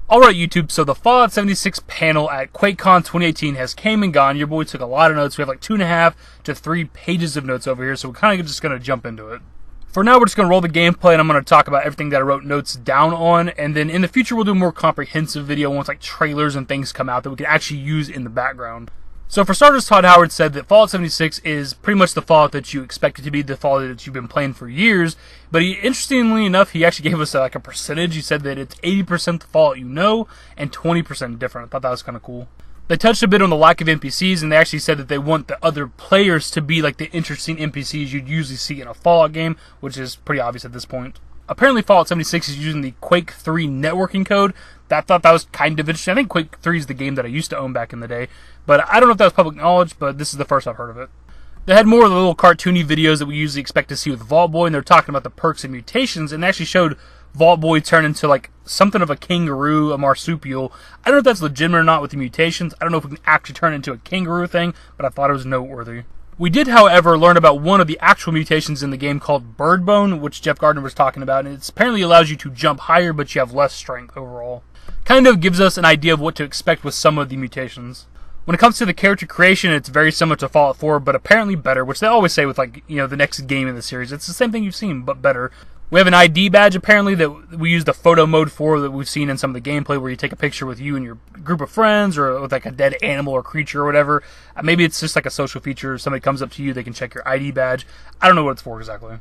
Alright YouTube, so the Fallout 76 panel at QuakeCon 2018 has came and gone. Your boy took a lot of notes. We have like 2.5 to 3 pages of notes over here, so we're kind of just going to jump into it. For now, we're just going to roll the gameplay, and I'm going to talk about everything that I wrote notes down on, and then in the future we'll do a more comprehensive video once like trailers and things come out that we can actually use in the background. So for starters, Todd Howard said that Fallout 76 is pretty much the Fallout that you expect it to be, the Fallout that you've been playing for years. But interestingly enough, he actually gave us like a percentage. He said that it's 80% the Fallout you know and 20% different. I thought that was kind of cool. They touched a bit on the lack of NPCs, and they actually said that they want the other players to be like the interesting NPCs you'd usually see in a Fallout game, which is pretty obvious at this point. Apparently, Fallout 76 is using the Quake 3 networking code. I thought that was kind of interesting. I think Quake 3 is the game that I used to own back in the day, but I don't know if that was public knowledge, but this is the first I've heard of it. They had more of the little cartoony videos that we usually expect to see with Vault Boy, and they're talking about the perks and mutations, and they actually showed Vault Boy turn into like something of a kangaroo, a marsupial. I don't know if that's legitimate or not with the mutations. I don't know if we can actually turn into a kangaroo thing, but I thought it was noteworthy. We did, however, learn about one of the actual mutations in the game called Bird Bone, which Jeff Gardner was talking about, and it apparently allows you to jump higher, but you have less strength overall. Kind of gives us an idea of what to expect with some of the mutations. When it comes to the character creation, it's very similar to Fallout 4, but apparently better, which they always say with like, you know, the next game in the series. It's the same thing you've seen, but better. We have an ID badge, apparently, that we use the photo mode for that we've seen in some of the gameplay where you take a picture with you and your group of friends or with like a dead animal or creature or whatever. Maybe it's just like a social feature. If somebody comes up to you, they can check your ID badge. I don't know what it's for exactly.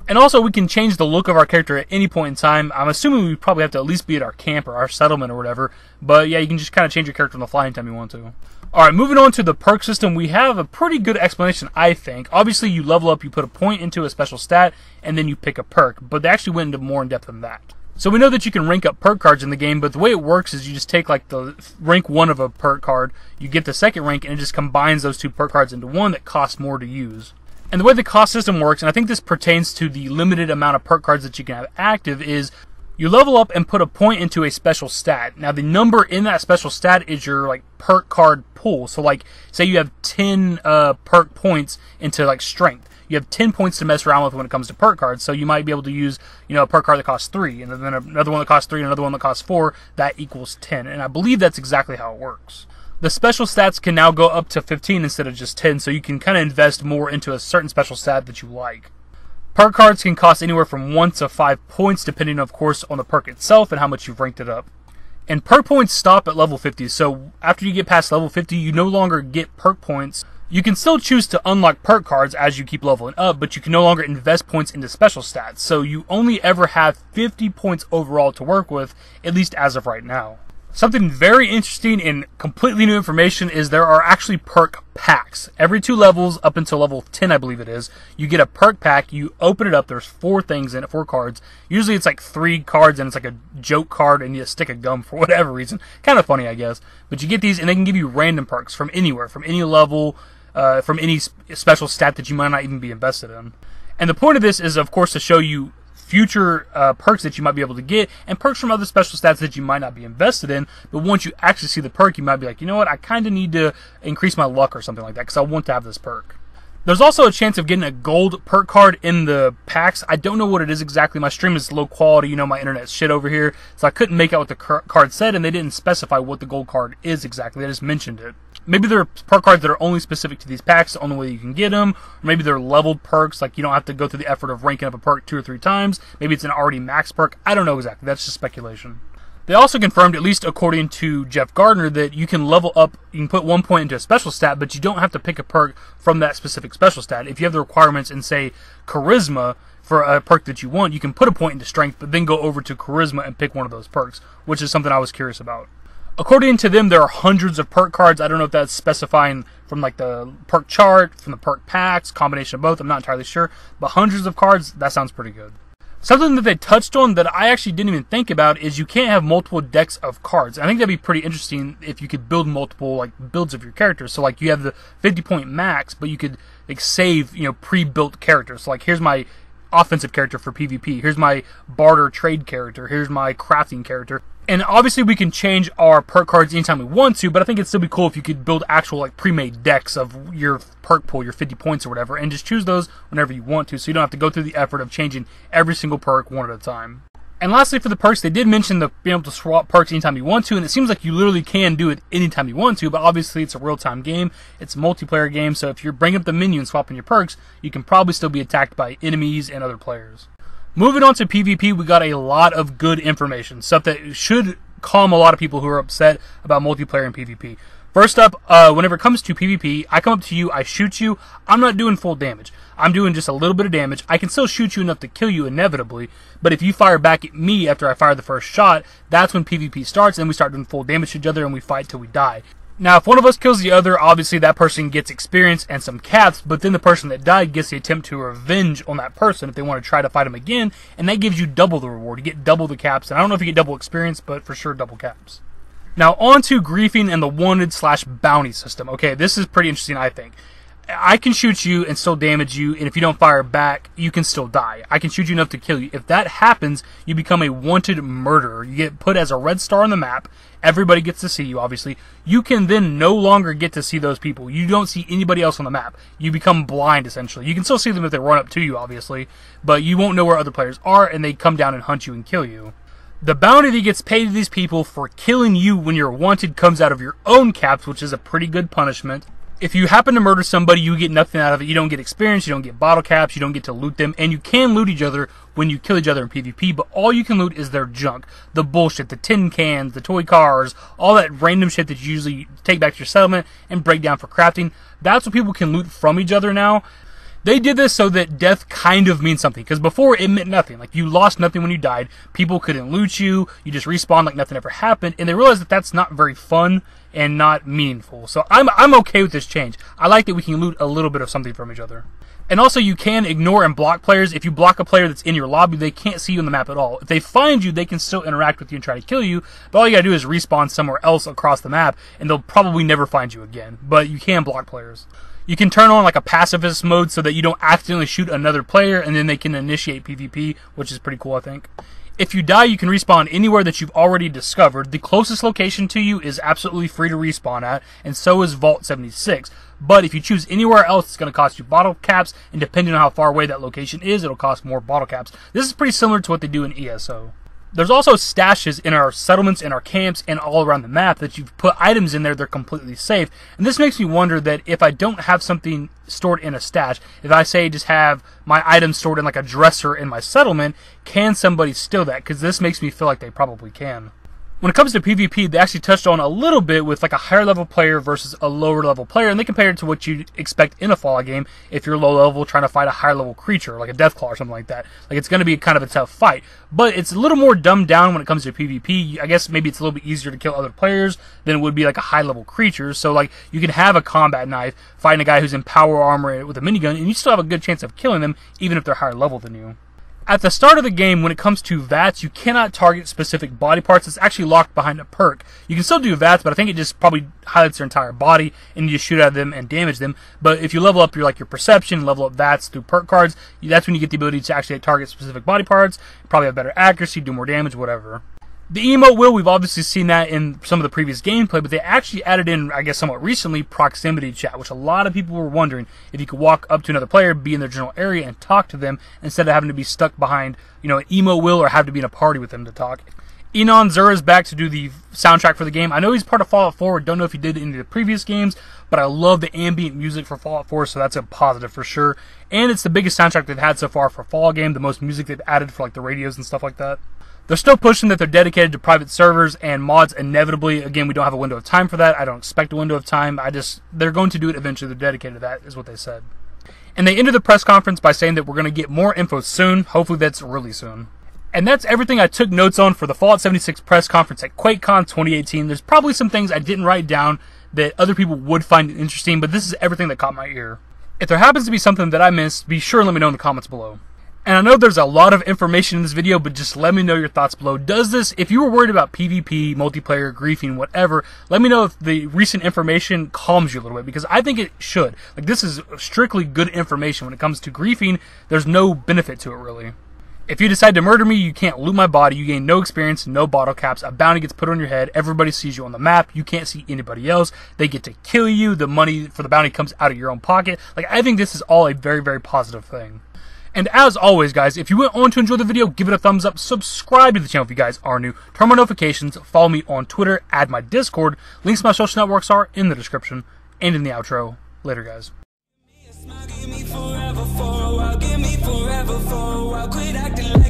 And also, we can change the look of our character at any point in time. I'm assuming we probably have to at least be at our camp or our settlement or whatever. But yeah, you can just kind of change your character on the fly anytime you want to. Alright, moving on to the perk system, we have a pretty good explanation, I think. Obviously, you level up, you put a point into a special stat, and then you pick a perk. But they actually went into more in depth than that. So we know that you can rank up perk cards in the game, but the way it works is you just take like the rank 1 of a perk card, you get the second rank, and it just combines those 2 perk cards into one that costs more to use. And the way the cost system works, and I think this pertains to the limited amount of perk cards that you can have active, is you level up and put a point into a special stat. Now the number in that special stat is your like perk card pool. So like say you have 10 perk points into like strength. You have 10 points to mess around with when it comes to perk cards. So you might be able to use, you know, a perk card that costs 3, and then another one that costs 3, and another one that costs 4. That equals 10. And I believe that's exactly how it works. The special stats can now go up to 15 instead of just 10, so you can kind of invest more into a certain special stat that you like. Perk cards can cost anywhere from 1 to 5 points, depending, of course, on the perk itself and how much you've ranked it up. And perk points stop at level 50, so after you get past level 50, you no longer get perk points. You can still choose to unlock perk cards as you keep leveling up, but you can no longer invest points into special stats, so you only ever have 50 points overall to work with, at least as of right now. Something very interesting and completely new information is there are actually perk packs. Every 2 levels, up until level 10 I believe it is, you get a perk pack, you open it up, there's 4 things in it, 4 cards. Usually it's like 3 cards and it's like a joke card and you stick a gum for whatever reason. Kind of funny, I guess. But you get these and they can give you random perks from anywhere, from any level, from any special stat that you might not even be invested in. And the point of this is, of course, to show you future perks that you might be able to get, and perks from other special stats that you might not be invested in, but once you actually see the perk, you might be like, you know what, I kind of need to increase my luck or something like that, because I want to have this perk. There's also a chance of getting a gold perk card in the packs. I don't know what it is exactly. My stream is low quality, you know, my internet's shit over here, so I couldn't make out what the card said, and they didn't specify what the gold card is exactly, they just mentioned it. Maybe there are perk cards that are only specific to these packs, the only way you can get them. Or maybe they're leveled perks, like you don't have to go through the effort of ranking up a perk 2 or 3 times. Maybe it's an already max perk. I don't know exactly. That's just speculation. They also confirmed, at least according to Jeff Gardner, that you can level up, you can put 1 point into a special stat, but you don't have to pick a perk from that specific special stat. If you have the requirements in, say, Charisma for a perk that you want, you can put a point into Strength, but then go over to Charisma and pick one of those perks, which is something I was curious about. According to them, there are hundreds of perk cards. I don't know if that's specifying from like the perk chart, from the perk packs, combination of both. I'm not entirely sure. But hundreds of cards, that sounds pretty good. Something that they touched on that I actually didn't even think about is you can't have multiple decks of cards. I think that'd be pretty interesting if you could build multiple like builds of your characters. So like you have the 50-point max, but you could like save, you know, pre-built characters. So like here's my offensive character for PvP. Here's my barter trade character. Here's my crafting character. And obviously we can change our perk cards anytime we want to, but I think it'd still be cool if you could build actual like pre-made decks of your perk pool, your 50 points or whatever, and just choose those whenever you want to, so you don't have to go through the effort of changing every single perk one at a time. And lastly, for the perks, they did mention the being able to swap perks anytime you want to, and it seems like you literally can do it anytime you want to, but obviously it's a real-time game, it's a multiplayer game, so if you're bringing up the menu and swapping your perks, you can probably still be attacked by enemies and other players. Moving on to PvP, we got a lot of good information, stuff that should calm a lot of people who are upset about multiplayer and PvP. First up, whenever it comes to PvP, I come up to you, I shoot you, I'm not doing full damage. I'm doing just a little bit of damage. I can still shoot you enough to kill you inevitably, but if you fire back at me after I fire the first shot, that's when PvP starts, and we start doing full damage to each other, and we fight till we die. Now, if one of us kills the other, obviously that person gets experience and some caps, but then the person that died gets the attempt to revenge on that person if they want to try to fight him again, and that gives you double the reward. You get double the caps, and I don't know if you get double experience, but for sure double caps. Now, on to griefing and the wanted/bounty system. Okay, this is pretty interesting, I think. I can shoot you and still damage you, and if you don't fire back, you can still die. I can shoot you enough to kill you. If that happens, you become a wanted murderer. You get put as a red star on the map. Everybody gets to see you, obviously. You can then no longer get to see those people. You don't see anybody else on the map. You become blind, essentially. You can still see them if they run up to you, obviously, but you won't know where other players are, and they come down and hunt you and kill you. The bounty that gets paid to these people for killing you when you're wanted comes out of your own caps, which is a pretty good punishment. If you happen to murder somebody, you get nothing out of it. You don't get experience, you don't get bottle caps, you don't get to loot them, and you can loot each other when you kill each other in PvP, but all you can loot is their junk. The bullshit, the tin cans, the toy cars, all that random shit that you usually take back to your settlement and break down for crafting. That's what people can loot from each other now. They did this so that death kind of means something, because before it meant nothing. Like, you lost nothing when you died, people couldn't loot you, you just respawned like nothing ever happened, and they realized that that's not very fun and not meaningful. So I'm okay with this change. I like that we can loot a little bit of something from each other. And also, you can ignore and block players. If you block a player that's in your lobby, they can't see you on the map at all. If they find you, they can still interact with you and try to kill you, but all you gotta do is respawn somewhere else across the map, and they'll probably never find you again. But you can block players. You can turn on like a pacifist mode so that you don't accidentally shoot another player, and then they can initiate PvP, which is pretty cool, I think. If you die, you can respawn anywhere that you've already discovered. The closest location to you is absolutely free to respawn at, and so is Vault 76. But if you choose anywhere else, it's going to cost you bottle caps, and depending on how far away that location is, it'll cost more bottle caps. This is pretty similar to what they do in ESO. There's also stashes in our settlements, in our camps, and all around the map that you've put items in there, they're completely safe. And this makes me wonder that if I don't have something stored in a stash, if I say just have my items stored in like a dresser in my settlement, can somebody steal that? Because this makes me feel like they probably can. When it comes to PvP, they actually touched on a little bit with like a higher level player versus a lower level player, and they compared it to what you'd expect in a Fallout game if you're low level trying to fight a higher level creature, like a Deathclaw or something like that. Like, it's going to be kind of a tough fight, but it's a little more dumbed down when it comes to PvP. I guess maybe it's a little bit easier to kill other players than it would be like a high level creature, so like you can have a combat knife fighting a guy who's in power armor with a minigun, and you still have a good chance of killing them even if they're higher level than you. At the start of the game, when it comes to VATS, you cannot target specific body parts. It's actually locked behind a perk. You can still do VATS, but I think it just probably highlights their entire body, and you just shoot at them and damage them. But if you level up your perception, level up VATS through perk cards, that's when you get the ability to actually target specific body parts, probably have better accuracy, do more damage, whatever. The emote wheel, we've obviously seen that in some of the previous gameplay, but they actually added in, I guess somewhat recently, proximity chat, which a lot of people were wondering if you could walk up to another player, be in their general area, and talk to them instead of having to be stuck behind, an emote wheel or have to be in a party with them to talk. Enon Zur is back to do the soundtrack for the game. I know he's part of Fallout 4. Don't know if he did any of the previous games, but I love the ambient music for Fallout 4, so that's a positive for sure. And it's the biggest soundtrack they've had so far for a Fallout game, the most music they've added for like the radios and stuff like that. They're still pushing that they're dedicated to private servers and mods inevitably. Again, we don't have a window of time for that. I don't expect a window of time. They're going to do it eventually. They're dedicated to that, is what they said. And they ended the press conference by saying that we're going to get more info soon. Hopefully that's really soon. And that's everything I took notes on for the Fallout 76 press conference at QuakeCon 2018. There's probably some things I didn't write down that other people would find interesting, but this is everything that caught my ear. If there happens to be something that I missed, be sure and let me know in the comments below. And I know there's a lot of information in this video, but just let me know your thoughts below. If you were worried about PvP, multiplayer, griefing, whatever, let me know if the recent information calms you a little bit, because I think it should. Like, this is strictly good information. When it comes to griefing, there's no benefit to it, really. If you decide to murder me, you can't loot my body, you gain no experience, no bottle caps, a bounty gets put on your head, everybody sees you on the map, you can't see anybody else, they get to kill you, the money for the bounty comes out of your own pocket. Like, I think this is all a very, very positive thing. And as always, guys, if you went on to enjoy the video, give it a thumbs up, subscribe to the channel if you guys are new, turn on notifications, follow me on Twitter, add my Discord, links to my social networks are in the description and in the outro. Later, guys. Give me forever for a while, give me forever for a while, quit acting like